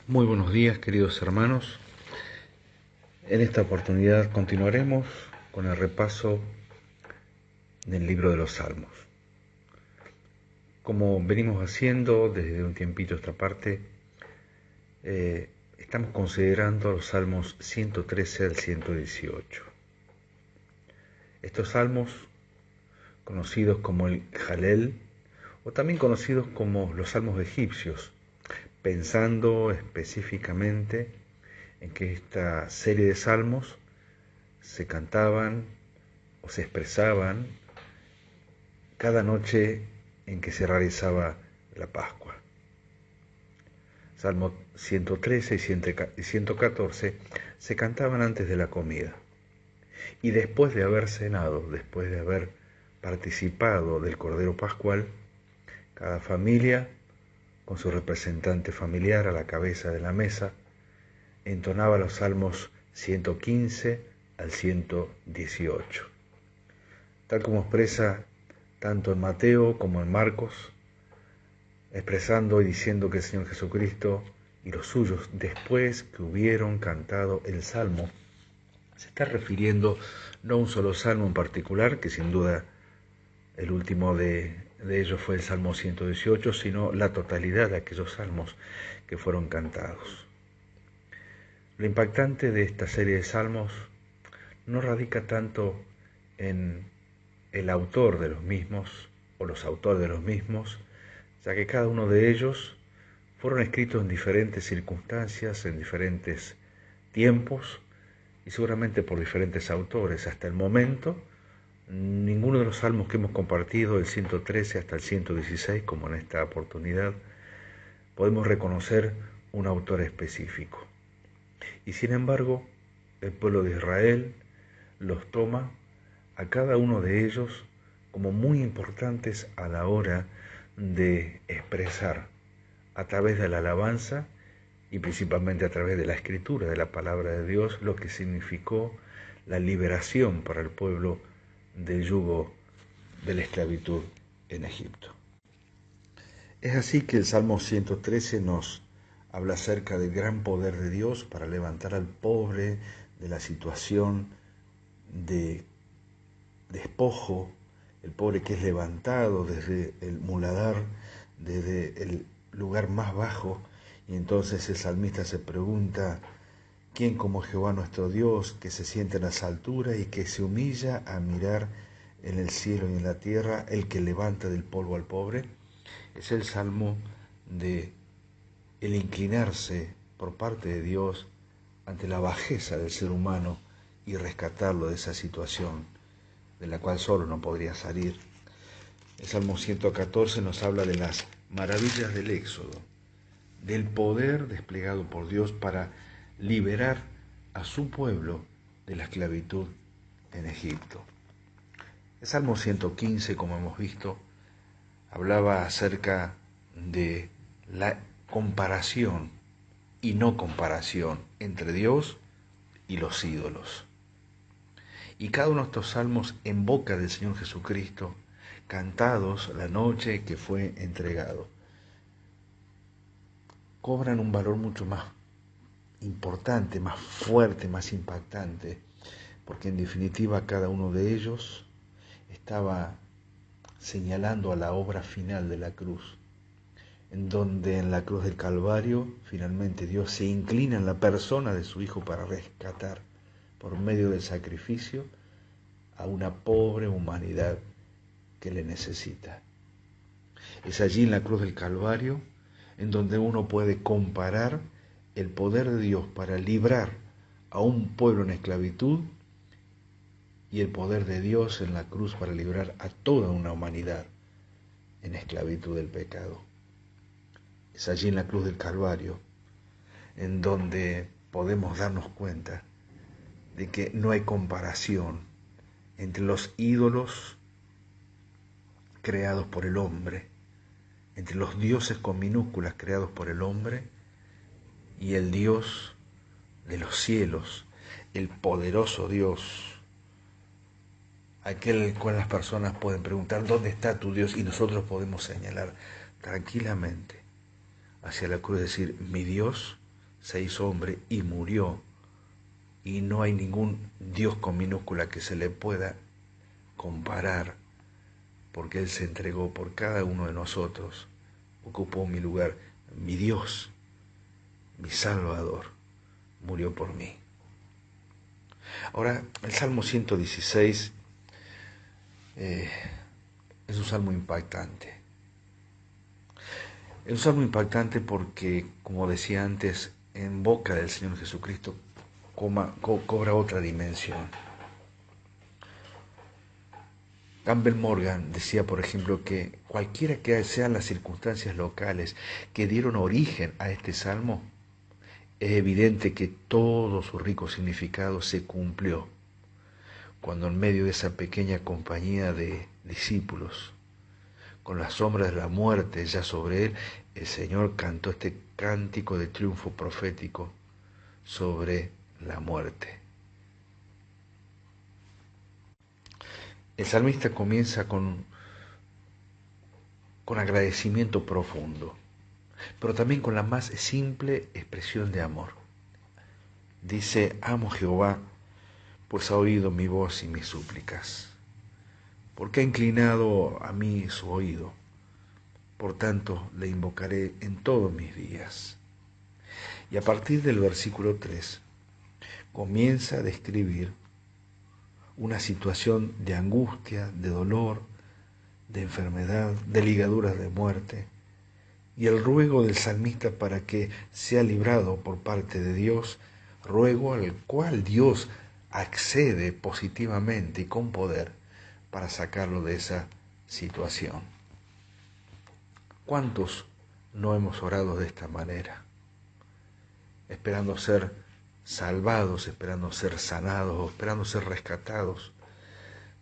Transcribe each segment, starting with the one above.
Muy buenos días, queridos hermanos. En esta oportunidad continuaremos con el repaso del libro de los Salmos. Como venimos haciendo desde un tiempito a esta parte, estamos considerando los Salmos 113 al 118. Estos salmos, conocidos como el Jalel, o también conocidos como los Salmos egipcios, pensando específicamente en que esta serie de salmos se cantaban o se expresaban cada noche en que se realizaba la Pascua. Salmo 113 y 114 se cantaban antes de la comida. Y después de haber cenado, después de haber participado del Cordero Pascual, cada familia, con su representante familiar a la cabeza de la mesa, entonaba los salmos 115 al 118. Tal como expresa tanto en Mateo como en Marcos, expresando y diciendo que el Señor Jesucristo y los suyos, después que hubieron cantado el salmo, se está refiriendo no a un solo salmo en particular, que sin duda el último de ellos fue el Salmo 118, sino la totalidad de aquellos salmos que fueron cantados. Lo impactante de esta serie de salmos no radica tanto en el autor de los mismos o los autores de los mismos, ya que cada uno de ellos fueron escritos en diferentes circunstancias, en diferentes tiempos y seguramente por diferentes autores. Hasta el momento, ninguno de los salmos que hemos compartido, el 113 hasta el 116, como en esta oportunidad, podemos reconocer un autor específico. Y sin embargo, el pueblo de Israel los toma a cada uno de ellos como muy importantes a la hora de expresar a través de la alabanza y principalmente a través de la escritura de la palabra de Dios lo que significó la liberación para el pueblo del yugo de la esclavitud en Egipto. Es así que el Salmo 113 nos habla acerca del gran poder de Dios para levantar al pobre de la situación de despojo, el pobre que es levantado desde el muladar, desde el lugar más bajo, y entonces el salmista se pregunta: ¿quién como Jehová nuestro Dios, que se siente en las alturas y que se humilla a mirar en el cielo y en la tierra, el que levanta del polvo al pobre? Es el salmo de el inclinarse por parte de Dios ante la bajeza del ser humano y rescatarlo de esa situación de la cual solo no podría salir. El Salmo 114 nos habla de las maravillas del Éxodo, del poder desplegado por Dios para liberar a su pueblo de la esclavitud en Egipto. El Salmo 115, como hemos visto, hablaba acerca de la comparación y no comparación entre Dios y los ídolos. Y cada uno de estos salmos en boca del Señor Jesucristo, cantados la noche que fue entregado, cobran un valor mucho más importante, más fuerte, más impactante, porque en definitiva cada uno de ellos estaba señalando a la obra final de la cruz, en donde en la cruz del Calvario finalmente Dios se inclina en la persona de su Hijo para rescatar por medio del sacrificio a una pobre humanidad que le necesita. Es allí en la cruz del Calvario en donde uno puede comparar el poder de Dios para librar a un pueblo en esclavitud y el poder de Dios en la cruz para librar a toda una humanidad en esclavitud del pecado. Es allí en la cruz del Calvario en donde podemos darnos cuenta de que no hay comparación entre los ídolos creados por el hombre, entre los dioses con minúsculas creados por el hombre y el Dios de los cielos, el poderoso Dios, aquel cual las personas pueden preguntar: ¿dónde está tu Dios? Y nosotros podemos señalar tranquilamente hacia la cruz y decir: mi Dios se hizo hombre y murió, y no hay ningún Dios con minúscula que se le pueda comparar, porque Él se entregó por cada uno de nosotros, ocupó mi lugar, mi Dios, mi Salvador, murió por mí. Ahora, el Salmo 116 es un salmo impactante. Es un salmo impactante porque, como decía antes, en boca del Señor Jesucristo cobra otra dimensión. Campbell Morgan decía, por ejemplo, que cualquiera que sean las circunstancias locales que dieron origen a este salmo, es evidente que todo su rico significado se cumplió cuando en medio de esa pequeña compañía de discípulos, con las sombras de la muerte ya sobre él, el Señor cantó este cántico de triunfo profético sobre la muerte. El salmista comienza con agradecimiento profundo, pero también con la más simple expresión de amor. Dice: amo Jehová, pues ha oído mi voz y mis súplicas, porque ha inclinado a mí su oído. Por tanto, le invocaré en todos mis días. Y a partir del versículo 3, comienza a describir una situación de angustia, de dolor, de enfermedad, de ligaduras de muerte, y el ruego del salmista para que sea librado por parte de Dios, ruego al cual Dios accede positivamente y con poder para sacarlo de esa situación. ¿Cuántos no hemos orado de esta manera? Esperando ser salvados, esperando ser sanados, esperando ser rescatados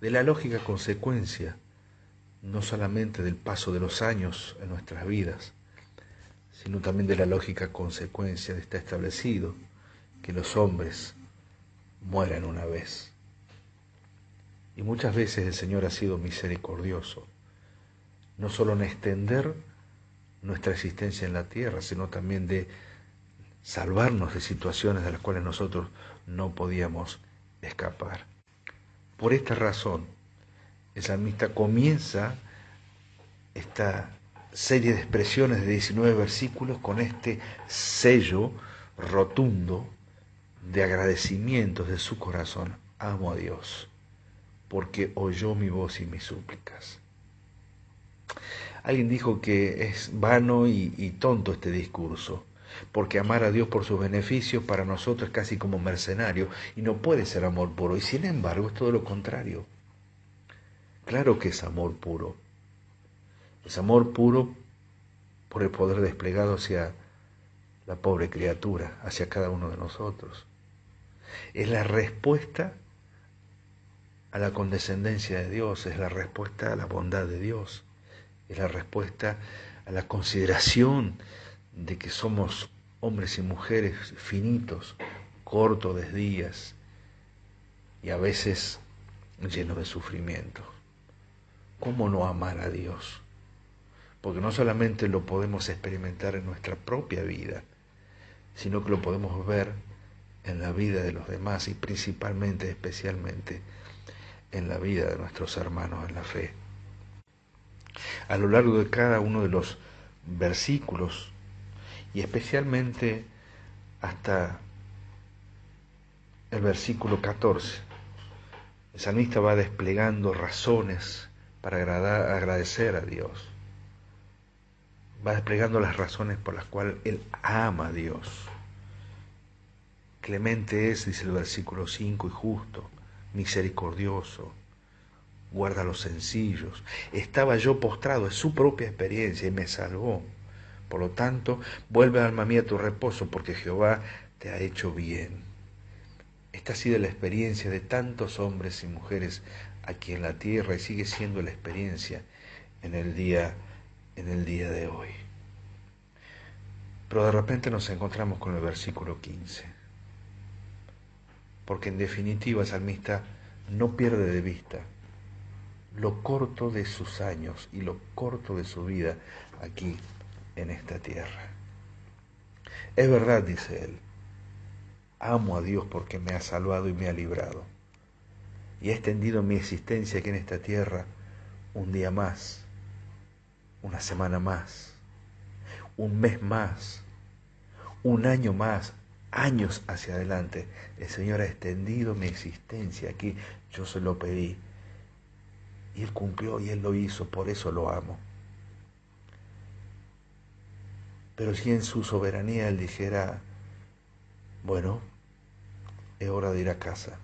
de la lógica consecuencia, no solamente del paso de los años en nuestras vidas, sino también de la lógica consecuencia de estar establecido que los hombres mueran una vez. Y muchas veces el Señor ha sido misericordioso, no solo en extender nuestra existencia en la tierra, sino también de salvarnos de situaciones de las cuales nosotros no podíamos escapar. Por esta razón, el salmista comienza esta serie de expresiones de 19 versículos con este sello rotundo de agradecimientos de su corazón. Amo a Dios, porque oyó mi voz y mis súplicas. Alguien dijo que es vano y tonto este discurso, porque amar a Dios por sus beneficios para nosotros es casi como mercenario y no puede ser amor puro, y sin embargo es todo lo contrario. Claro que es amor puro. Es amor puro por el poder desplegado hacia la pobre criatura, hacia cada uno de nosotros. Es la respuesta a la condescendencia de Dios, es la respuesta a la bondad de Dios, es la respuesta a la consideración de que somos hombres y mujeres finitos, cortos de días y a veces llenos de sufrimiento. ¿Cómo no amar a Dios? Porque no solamente lo podemos experimentar en nuestra propia vida, sino que lo podemos ver en la vida de los demás y principalmente, especialmente, en la vida de nuestros hermanos en la fe. A lo largo de cada uno de los versículos, y especialmente hasta el versículo 14, el salmista va desplegando razones para agradecer a Dios. Va desplegando las razones por las cuales él ama a Dios. Clemente es, dice el versículo 5, y justo, misericordioso, guarda a los sencillos. Estaba yo postrado, es su propia experiencia y me salvó. Por lo tanto, vuelve, alma mía, a tu reposo, porque Jehová te ha hecho bien. Esta ha sido la experiencia de tantos hombres y mujeres aquí en la tierra y sigue siendo la experiencia en el día de hoy. Pero de repente nos encontramos con el versículo 15, porque en definitiva el salmista no pierde de vista lo corto de sus años y lo corto de su vida aquí en esta tierra. Es verdad, dice él, amo a Dios porque me ha salvado y me ha librado, y ha extendido mi existencia aquí en esta tierra un día más, una semana más, un mes más, un año más, años hacia adelante. El Señor ha extendido mi existencia aquí, yo se lo pedí, y Él cumplió y Él lo hizo, por eso lo amo. Pero si en su soberanía Él dijera, bueno, es hora de ir a casa,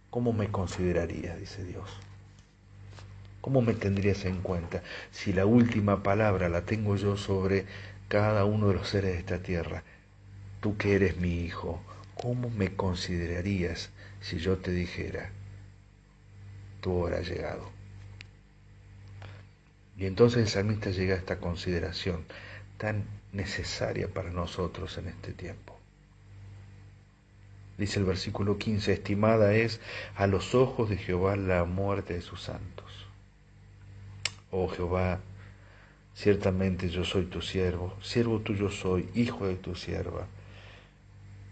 ¿cómo me considerarías? Dice Dios. ¿Cómo me tendrías en cuenta si la última palabra la tengo yo sobre cada uno de los seres de esta tierra? Tú que eres mi hijo, ¿cómo me considerarías si yo te dijera, tu hora ha llegado? Y entonces el salmista llega a esta consideración tan necesaria para nosotros en este tiempo. Dice el versículo 15, estimada es a los ojos de Jehová la muerte de sus santos. Oh Jehová, ciertamente yo soy tu siervo, siervo tuyo soy, hijo de tu sierva.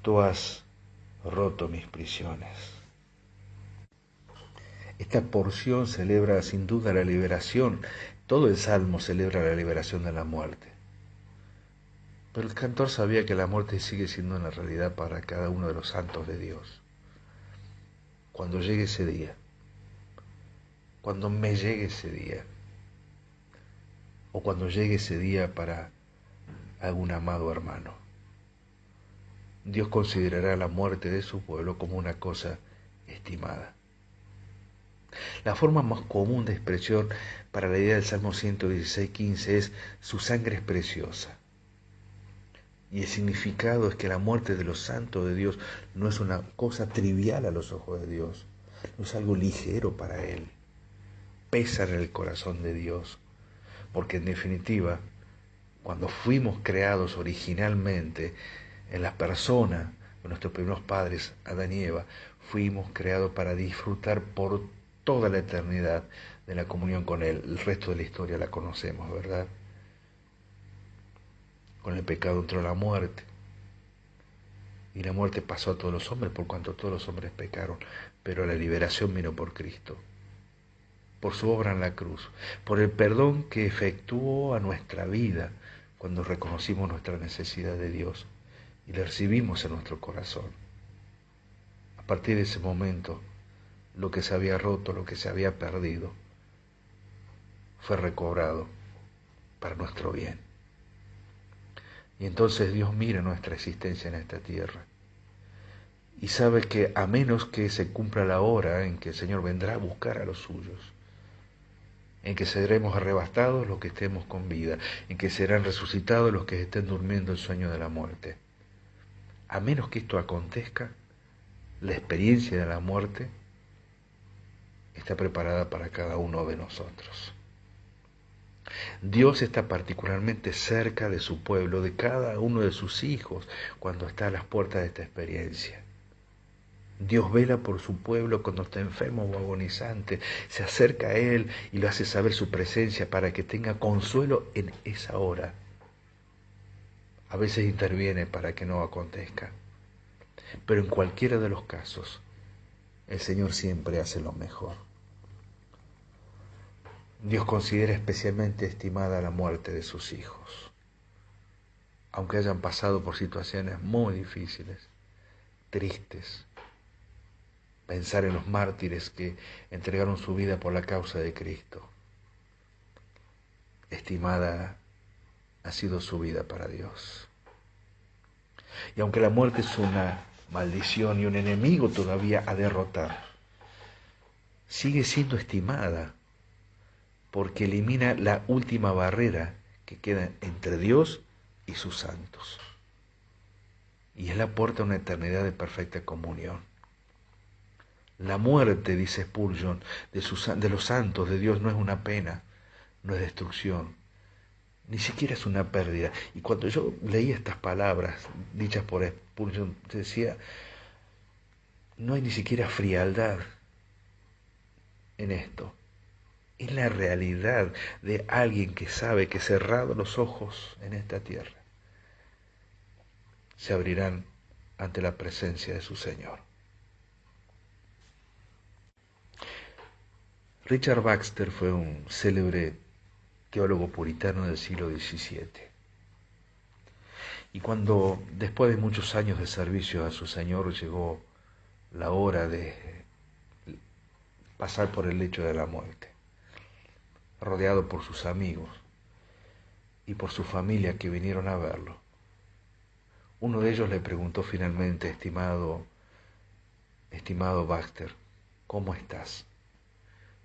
Tú has roto mis prisiones. Esta porción celebra sin duda la liberación. Todo el salmo celebra la liberación de la muerte. Pero el cantor sabía que la muerte sigue siendo una realidad para cada uno de los santos de Dios. Cuando llegue ese día, cuando me llegue ese día, o cuando llegue ese día para algún amado hermano, Dios considerará la muerte de su pueblo como una cosa estimada. La forma más común de expresión para la idea del Salmo 116:15 es su sangre es preciosa. Y el significado es que la muerte de los santos de Dios no es una cosa trivial a los ojos de Dios, no es algo ligero para Él, pesa en el corazón de Dios, porque en definitiva, cuando fuimos creados originalmente en la persona de nuestros primeros padres, Adán y Eva, fuimos creados para disfrutar por toda la eternidad de la comunión con Él. El resto de la historia la conocemos, ¿verdad? Con el pecado entró la muerte, y la muerte pasó a todos los hombres por cuanto todos los hombres pecaron, pero la liberación vino por Cristo, por su obra en la cruz, por el perdón que efectuó a nuestra vida cuando reconocimos nuestra necesidad de Dios y le recibimos en nuestro corazón. A partir de ese momento, lo que se había roto, lo que se había perdido, fue recobrado para nuestro bien. Y entonces Dios mira nuestra existencia en esta tierra y sabe que a menos que se cumpla la hora en que el Señor vendrá a buscar a los suyos, en que seremos arrebatados los que estemos con vida, en que serán resucitados los que estén durmiendo el sueño de la muerte. A menos que esto acontezca, la experiencia de la muerte está preparada para cada uno de nosotros. Dios está particularmente cerca de su pueblo, de cada uno de sus hijos, cuando está a las puertas de esta experiencia. Dios vela por su pueblo cuando está enfermo o agonizante, se acerca a Él y le hace saber su presencia para que tenga consuelo en esa hora. A veces interviene para que no acontezca, pero en cualquiera de los casos, el Señor siempre hace lo mejor. Dios considera especialmente estimada la muerte de sus hijos, aunque hayan pasado por situaciones muy difíciles, tristes. Pensar en los mártires que entregaron su vida por la causa de Cristo. Estimada ha sido su vida para Dios. Y aunque la muerte es una maldición y un enemigo todavía a derrotar, sigue siendo estimada porque elimina la última barrera que queda entre Dios y sus santos. Y es la puerta a una eternidad de perfecta comunión. La muerte, dice Spurgeon, de los santos de Dios no es una pena, no es destrucción, ni siquiera es una pérdida. Y cuando yo leí estas palabras dichas por Spurgeon, decía, no hay ni siquiera frialdad en esto. Es la realidad de alguien que sabe que cerrado los ojos en esta tierra, se abrirán ante la presencia de su Señor. Richard Baxter fue un célebre teólogo puritano del siglo XVII. Y cuando, después de muchos años de servicio a su Señor, llegó la hora de pasar por el lecho de la muerte, rodeado por sus amigos y por su familia que vinieron a verlo, uno de ellos le preguntó finalmente: estimado Baxter, ¿cómo estás?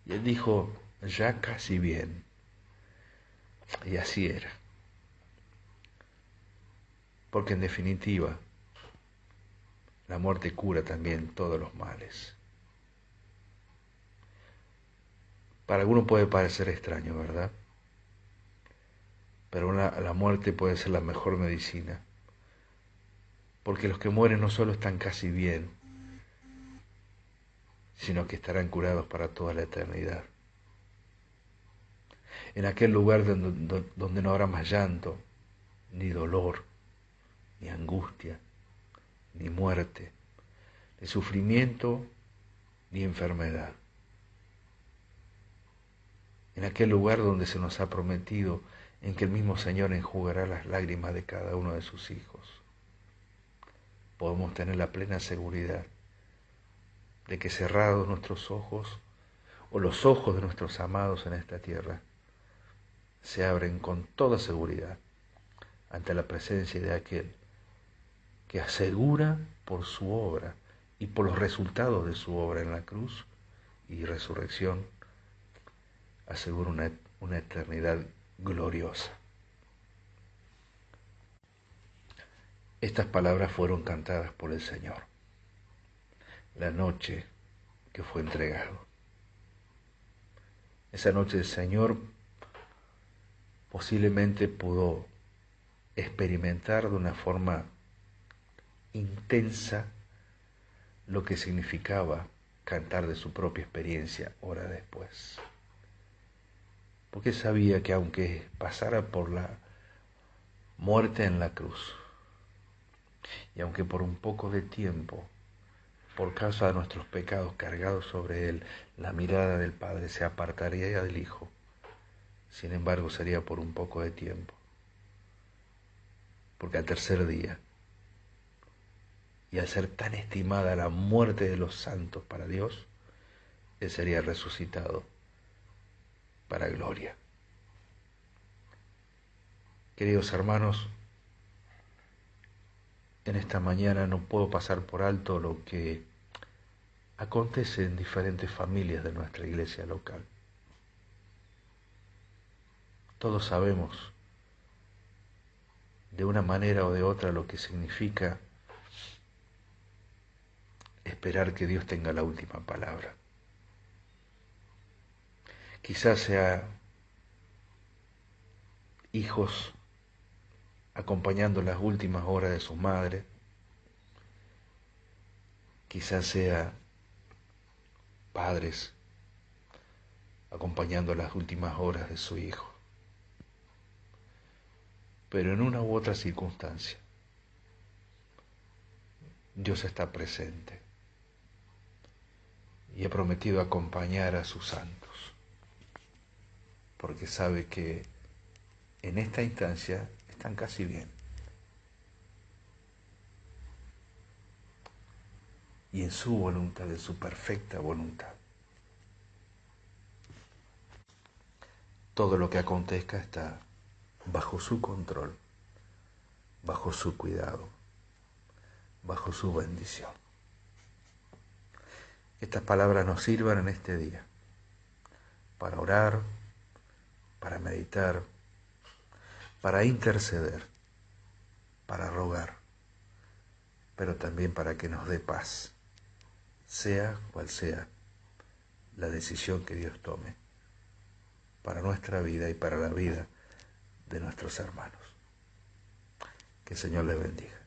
Y él dijo: ya casi bien. Y así era. Porque en definitiva, la muerte cura también todos los males. Para algunos puede parecer extraño, ¿verdad? Pero la muerte puede ser la mejor medicina. Porque los que mueren no solo están casi bien, sino que estarán curados para toda la eternidad. En aquel lugar donde no habrá más llanto, ni dolor, ni angustia, ni muerte, ni sufrimiento, ni enfermedad. En aquel lugar donde se nos ha prometido en que el mismo Señor enjugará las lágrimas de cada uno de sus hijos, podemos tener la plena seguridad de que cerrados nuestros ojos, o los ojos de nuestros amados en esta tierra, se abren con toda seguridad ante la presencia de aquel que asegura por su obra y por los resultados de su obra en la cruz y resurrección, asegura una eternidad gloriosa. Estas palabras fueron cantadas por el Señor la noche que fue entregado. Esa noche el Señor posiblemente pudo experimentar de una forma intensa lo que significaba cantar de su propia experiencia hora después. Porque sabía que aunque pasara por la muerte en la cruz, y aunque por un poco de tiempo, por causa de nuestros pecados cargados sobre él, la mirada del Padre se apartaría del Hijo, sin embargo sería por un poco de tiempo. Porque al tercer día, y al ser tan estimada la muerte de los santos para Dios, él sería resucitado para gloria. Queridos hermanos, en esta mañana no puedo pasar por alto lo que acontece en diferentes familias de nuestra iglesia local. Todos sabemos de una manera o de otra lo que significa esperar que Dios tenga la última palabra. Quizás sea hijos acompañando las últimas horas de su madre, quizás sea padres acompañando las últimas horas de su hijo. Pero en una u otra circunstancia, Dios está presente y ha prometido acompañar a sus santos, porque sabe que en esta instancia están casi bien. Y en su voluntad, en su perfecta voluntad, todo lo que acontezca está bajo su control, bajo su cuidado, bajo su bendición. Estas palabras nos sirvan en este día para orar, para meditar, para interceder, para rogar, pero también para que nos dé paz, sea cual sea la decisión que Dios tome para nuestra vida y para la vida de nuestros hermanos. Que el Señor les bendiga.